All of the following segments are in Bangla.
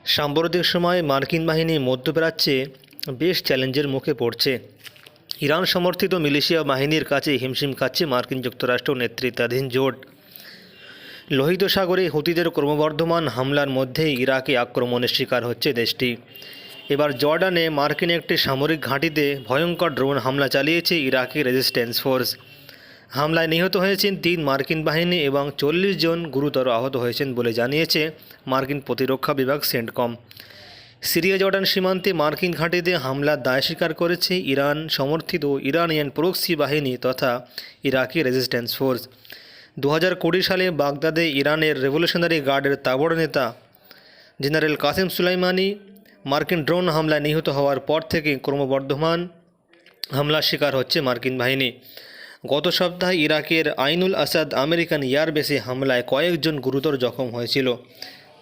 সাম্প্রতিক সময়ে মার্কিন বাহিনী মধ্যপ্রাচ্যে বেশ চ্যালেঞ্জের মুখে পড়ছে। ইরান সমর্থিত মিলিশিয়া বাহিনীর কাছে হিমশিম খাচ্ছে মার্কিন যুক্তরাষ্ট্র নেতৃত্বাধীন জোট। লোহিত সাগরে হুতিদের ক্রমবর্ধমান হামলার মধ্যেই ইরাকে আক্রমণের শিকার হচ্ছে দেশটি। এবার জর্ডানে মার্কিন একটি সামরিক ঘাঁটিতে ভয়ঙ্কর ড্রোন হামলা চালিয়েছে ইরাকি রেজিস্ট্যান্স ফোর্স। হামলায় নিহত হয়েছেন 3 মার্কিন বাহিনী এবং 40 জন গুরুতর আহত হয়েছেন বলে জানিয়েছে মার্কিন প্রতিরক্ষা বিভাগ সেন্টকম। সিরিয়া জর্ডান সীমান্তে মার্কিন ঘাঁটিতে হামলার দায় স্বীকার করেছে ইরান সমর্থিত ইরানিয়ান প্রক্সি বাহিনী তথা ইরাকি রেজিস্ট্যান্স ফোর্স। 2020 সালে বাগদাদে ইরানের রেভলিউশনারি গার্ডের তাবড় নেতা জেনারেল কাসেম সুলাইমানি মার্কিন ড্রোন হামলায় নিহত হওয়ার পর থেকে ক্রমবর্ধমান হামলার শিকার হচ্ছে মার্কিন বাহিনী। গত সপ্তাহে ইরাকের আইনুল আসাদ আমেরিকান এয়ারবেসে হামলায় কয়েকজন গুরুতর জখম হয়েছিল।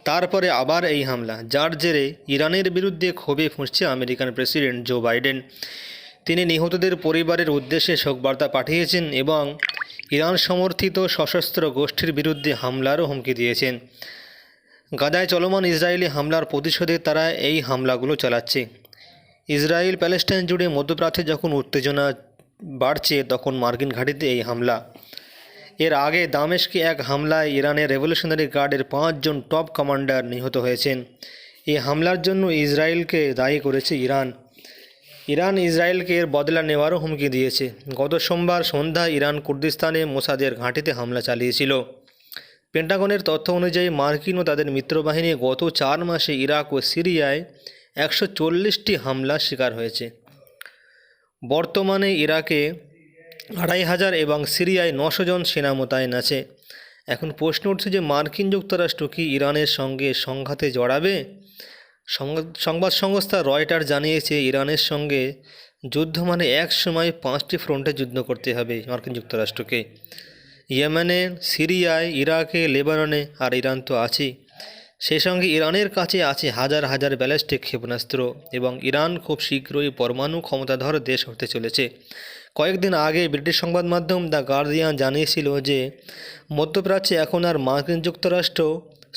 তারপরে আবার এই হামলা, যার জেরে ইরানের বিরুদ্ধে ক্ষোভে ফুঁসছে আমেরিকান প্রেসিডেন্ট জো বাইডেন। তিনি নিহতদের পরিবারের উদ্দেশ্যে শোকবার্তা পাঠিয়েছেন এবং ইরান সমর্থিত সশস্ত্র গোষ্ঠীর বিরুদ্ধে হামলারও হুমকি দিয়েছেন। গাজায় চলমান ইসরায়েলি হামলার প্রতিশোধে তারা এই হামলাগুলো চালাচ্ছে। ইসরায়েল প্যালেস্টাইন জুড়ে মধ্যপ্রাচ্যে যখন উত্তেজনা বাড়ছে তখন মার্কিন ঘাঁটিতে এই হামলা। এর আগে দামেস্কে এক হামলায় ইরানের রেভলিউশনারি গার্ডের 5 জন টপ কমান্ডার নিহত হয়েছেন। এই হামলার জন্য ইসরায়েলকে দায়ী করেছে ইরান ইসরায়েলকে এর বদলা নেওয়ারও হুমকি দিয়েছে। গত সোমবার সন্ধ্যায় ইরান কুর্দিস্তানে মোসাদের ঘাঁটিতে হামলা চালিয়েছিল। পেন্টাগনের তথ্য অনুযায়ী মার্কিন ও তাদের মিত্রবাহিনী গত 4 মাসে ইরাক ও সিরিয়ায় 140টি হামলার শিকার হয়েছে। বর্তমানে ইরাকে 2500 এবং সিরিয়ায় 900 জন সেনা মোতায়েন আছে। এখন প্রশ্ন উঠছে যে মার্কিন যুক্তরাষ্ট্র কি ইরানের সঙ্গে সংঘাতে জড়াবে? সংবাদ সংস্থা রয়টার জানিয়েছে ইরানের সঙ্গে যুদ্ধ মানে এক সময় 5টি ফ্রন্টে যুদ্ধ করতে হবে মার্কিন যুক্তরাষ্ট্রকে। ইয়েমেনে, সিরিয়ায়, ইরাকে, লেবাননে, আর ইরান তো আছেই। সেই সঙ্গে ইরানের কাছে আছে হাজার হাজার ব্যালিস্টিক ক্ষেপণাস্ত্র এবং ইরান খুব শীঘ্রই পরমাণু ক্ষমতাধর দেশ হতে চলেছে। কয়েকদিন আগে ব্রিটিশ সংবাদ মাধ্যম দ্য গার্ডিয়ান জানিয়েছিল যে মধ্যপ্রাচ্যে এখন আর মার্কিন যুক্তরাষ্ট্র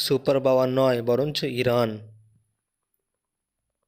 সুপার পাওয়ার নয়, বরঞ্চ ইরান।